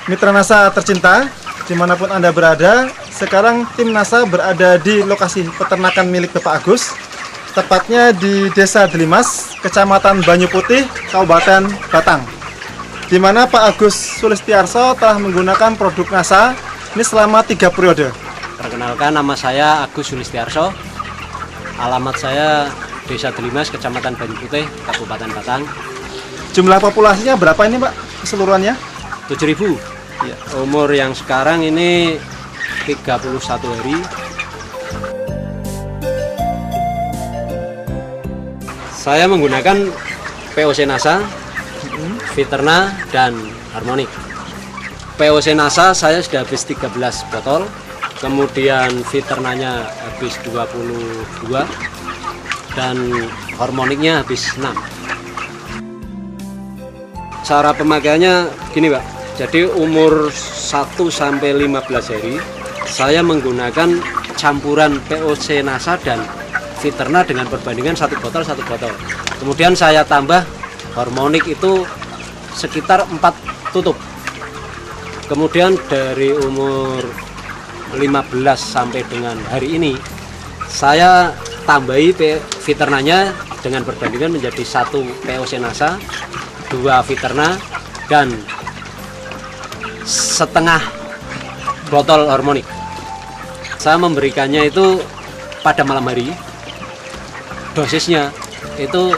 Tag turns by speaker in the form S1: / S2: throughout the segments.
S1: Mitra NASA tercinta, dimanapun Anda berada, sekarang tim NASA berada di lokasi peternakan milik Bapak Agus, tepatnya di Desa Delimas, Kecamatan Banyu Putih, Kabupaten Batang, di mana Pak Agus Sulistiarso telah menggunakan produk NASA ini selama 3 periode.
S2: Perkenalkan, nama saya Agus Sulistiarso, alamat saya Desa Delimas, Kecamatan Banyu Putih, Kabupaten Batang.
S1: Jumlah populasinya berapa ini Pak keseluruhannya?
S2: 7.000.
S1: Ya.
S2: Umur yang sekarang ini 31 hari. Saya menggunakan POC NASA, Viterna, dan Harmonic. POC NASA saya sudah habis 13 botol, kemudian Viternanya habis 22, dan Harmonicnya habis 6. Cara pemakaiannya gini Pak, jadi umur 1 sampai 15 hari saya menggunakan campuran POC NASA dan Viterna dengan perbandingan 1 botol. Kemudian saya tambah Harmonic itu sekitar 4 tutup. Kemudian dari umur 15 sampai dengan hari ini saya tambahi Viternanya dengan perbandingan menjadi 1 POC NASA, 2 Viterna, dan setengah botol Harmonic. Saya memberikannya itu pada malam hari. Dosisnya itu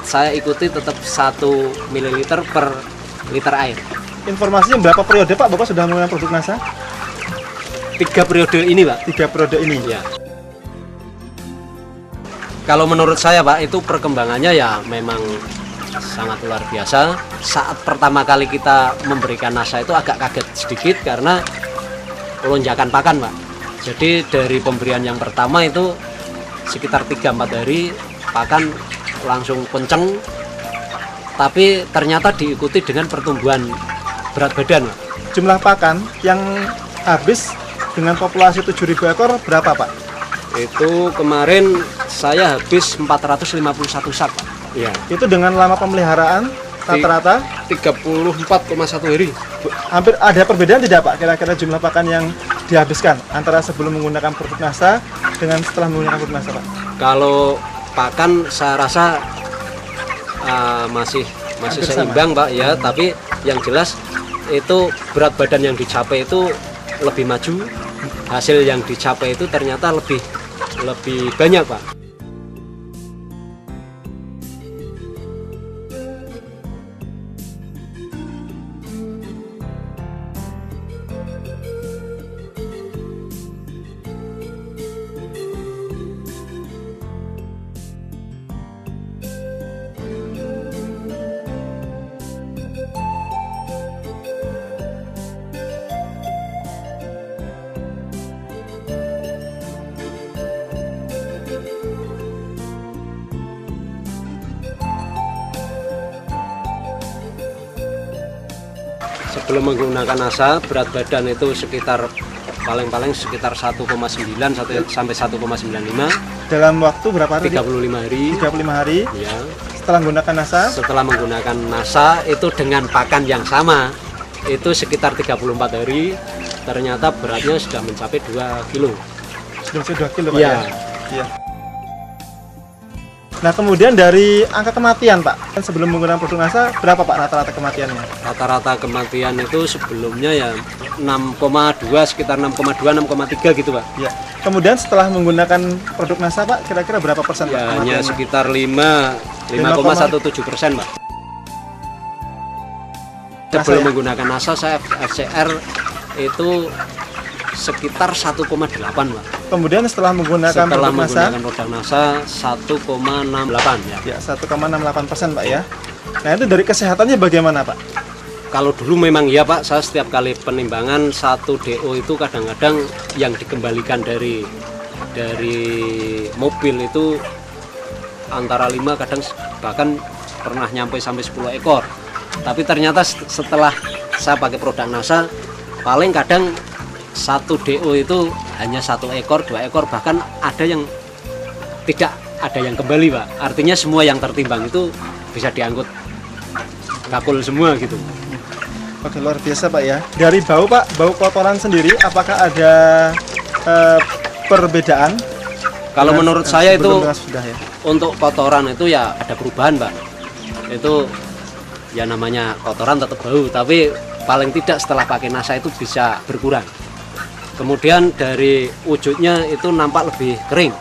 S2: saya ikuti tetap 1 ml per liter air.
S1: Informasinya berapa periode Pak Bapak sudah menggunakan produk NASA?
S2: 3 periode ini Pak.
S1: 3 periode ini
S2: Ya. Kalau menurut saya Pak, itu perkembangannya ya memang sangat luar biasa. Saat pertama kali kita memberikan NASA itu agak kaget sedikit karena lonjakan pakan Pak. Jadi dari pemberian yang pertama itu sekitar 3-4 hari pakan langsung kenceng, tapi ternyata diikuti dengan pertumbuhan berat badan Pak.
S1: Jumlah pakan yang habis dengan populasi 7.000 ekor berapa Pak?
S2: Itu kemarin saya habis 451 sak Pak. Ya.
S1: Itu dengan lama pemeliharaan rata-rata
S2: 34,1 hari.
S1: Hampir ada perbedaan tidak Pak kira-kira jumlah pakan yang dihabiskan antara sebelum menggunakan produk NASA dengan setelah menggunakan produk NASA Pak?
S2: Kalau pakan saya rasa masih seimbang Pak ya, tapi yang jelas itu berat badan yang dicapai itu lebih maju, hasil yang dicapai itu ternyata lebih banyak Pak. Sebelum menggunakan NASA, berat badan itu sekitar paling-paling sekitar 1,9 sampai 1,95.
S1: Dalam waktu berapa hari?
S2: 35 hari.
S1: 35 hari.
S2: Ya.
S1: Setelah menggunakan NASA?
S2: Setelah menggunakan NASA itu dengan pakan yang sama, itu sekitar 34 hari, ternyata beratnya sudah mencapai 2 kilo.
S1: Sudah 2 kilo Pak
S2: Ya.
S1: Ya. Nah kemudian dari angka kematian Pak, sebelum menggunakan produk NASA berapa Pak rata-rata kematiannya?
S2: Rata-rata kematian itu sebelumnya ya 6,2, sekitar 6,2, 6,3 gitu Pak.
S1: Ya. Kemudian setelah menggunakan produk NASA Pak, kira-kira berapa persen Pak
S2: Ya, hanya
S1: kematiannya?
S2: sekitar 5,17% Pak. Sebelum
S1: ya?
S2: menggunakan NASA saya FCR itu sekitar 1,8 Pak.
S1: Kemudian setelah menggunakan produk NASA,
S2: produk NASA 1,68 ya.
S1: Ya 1,68% Pak ya. Nah itu dari kesehatannya bagaimana Pak?
S2: Kalau dulu memang ya Pak, saya setiap kali penimbangan 1 DO itu kadang-kadang yang dikembalikan dari mobil itu antara 5, kadang bahkan pernah nyampe sampai 10 ekor. Tapi ternyata setelah saya pakai produk NASA, paling kadang 1 DO itu hanya 1 ekor, 2 ekor, bahkan ada yang tidak ada yang kembali Pak. Artinya semua yang tertimbang itu bisa diangkut bakul semua gitu.
S1: Oke, luar biasa Pak ya. Dari bau Pak, bau kotoran sendiri, apakah ada perbedaan?
S2: Kalau
S1: Dengan-
S2: menurut saya itu
S1: sebelum dengan sudah ya.
S2: untuk kotoran itu ya ada perubahan, Pak. Itu ya namanya kotoran tetap bau, tapi paling tidak setelah pakai NASA itu bisa berkurang. Kemudian dari wujudnya itu nampak lebih kering.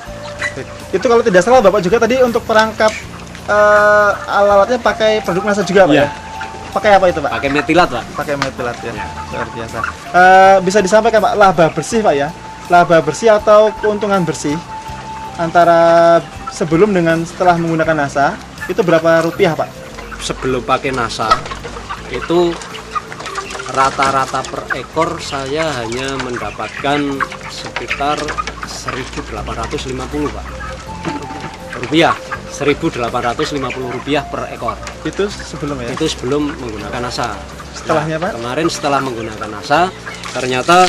S1: Itu kalau tidak salah Bapak juga tadi untuk perangkap alat-alatnya pakai produk NASA juga Pak
S2: Iya.
S1: ya? Pakai apa itu Pak?
S2: Pakai metilat, Pak.
S1: Pakai metilat ya, luar biasa. Bisa disampaikan Pak, laba bersih Pak ya? Laba bersih atau keuntungan bersih antara sebelum dengan setelah menggunakan NASA itu berapa rupiah Pak?
S2: Sebelum pakai NASA itu rata-rata per ekor saya hanya mendapatkan sekitar 1.850 Pak. Rupiah, 1.850 rupiah per ekor.
S1: Itu sebelum ya?
S2: Itu sebelum menggunakan NASA.
S1: Setelahnya Pak?
S2: Kemarin setelah menggunakan NASA, ternyata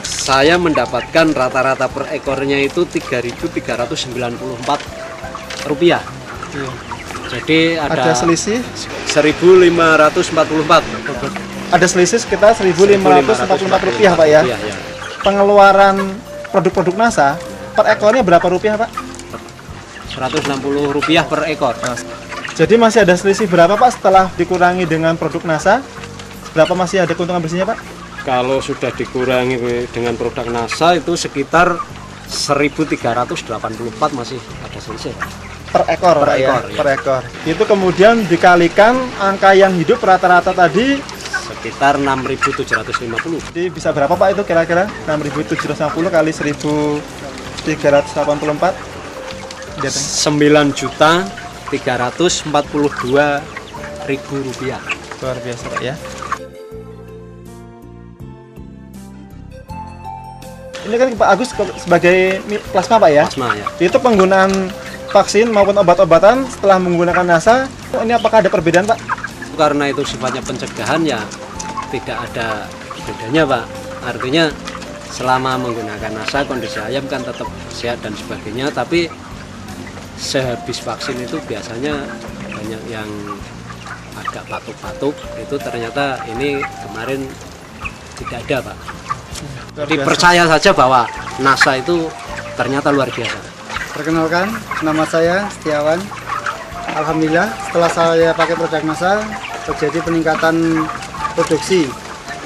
S2: saya mendapatkan rata-rata per ekornya itu 3.394 rupiah.
S1: Iya.
S2: Jadi
S1: Ada selisih?
S2: 1.544.
S1: Ada selisih sekitar 1.544 rupiah Pak ya?
S2: Iya, iya.
S1: Pengeluaran produk-produk NASA per ekornya berapa rupiah Pak?
S2: 160 rupiah per ekor.
S1: Jadi masih ada selisih berapa Pak setelah dikurangi dengan produk NASA? Berapa masih ada keuntungan bersihnya Pak?
S2: Kalau sudah dikurangi dengan produk NASA itu sekitar 1.384 masih ada selisih.
S1: Per ekor
S2: Per
S1: Pak ya?
S2: ekor, ya.
S1: Per ekor. Itu kemudian dikalikan angka yang hidup rata-rata tadi,
S2: Sekitar 6.750.
S1: jadi bisa berapa Pak itu kira-kira? 6.750 kali 1.384?
S2: 9.342.000 rupiah.
S1: Luar biasa Pak ya. Ini kan Pak Agus sebagai plasma Pak ya?
S2: Plasma ya.
S1: Itu penggunaan vaksin maupun obat-obatan setelah menggunakan NASA, ini apakah ada perbedaan Pak?
S2: Karena itu sifatnya pencegahan ya tidak ada bedanya Pak. Artinya selama menggunakan NASA kondisi ayam kan tetap sehat dan sebagainya, tapi sehabis vaksin itu biasanya banyak yang agak batuk-batuk, itu ternyata ini kemarin tidak ada Pak.
S1: Luar
S2: Jadi
S1: biasa.
S2: percaya saja bahwa NASA itu ternyata luar biasa.
S3: Perkenalkan, nama saya Setiawan. Alhamdulillah, setelah saya pakai produk NASA, terjadi peningkatan produksi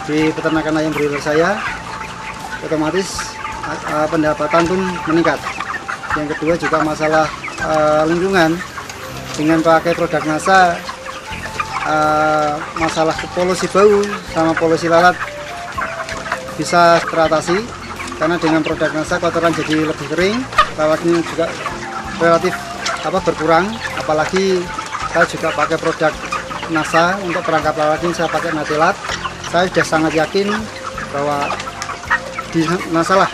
S3: di peternakan ayam broiler saya. Otomatis pendapatan pun meningkat. Yang kedua juga masalah lingkungan. Dengan pakai produk NASA, masalah polusi bau sama polusi lalat bisa teratasi, karena dengan produk NASA kotoran jadi lebih kering, lalatnya juga relatif berkurang. Apalagi saya juga pakai produk NASA untuk perangkap lalat ini, saya pakai metilat. Saya sudah sangat yakin bahwa di NASA lah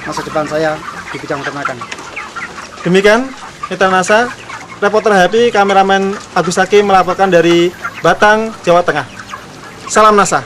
S3: masa depan saya di bidang peternakan.
S1: Demikian mitra NASA, reporter Happy, kameramen Agus Hakim melaporkan dari Batang, Jawa Tengah. Salam NASA.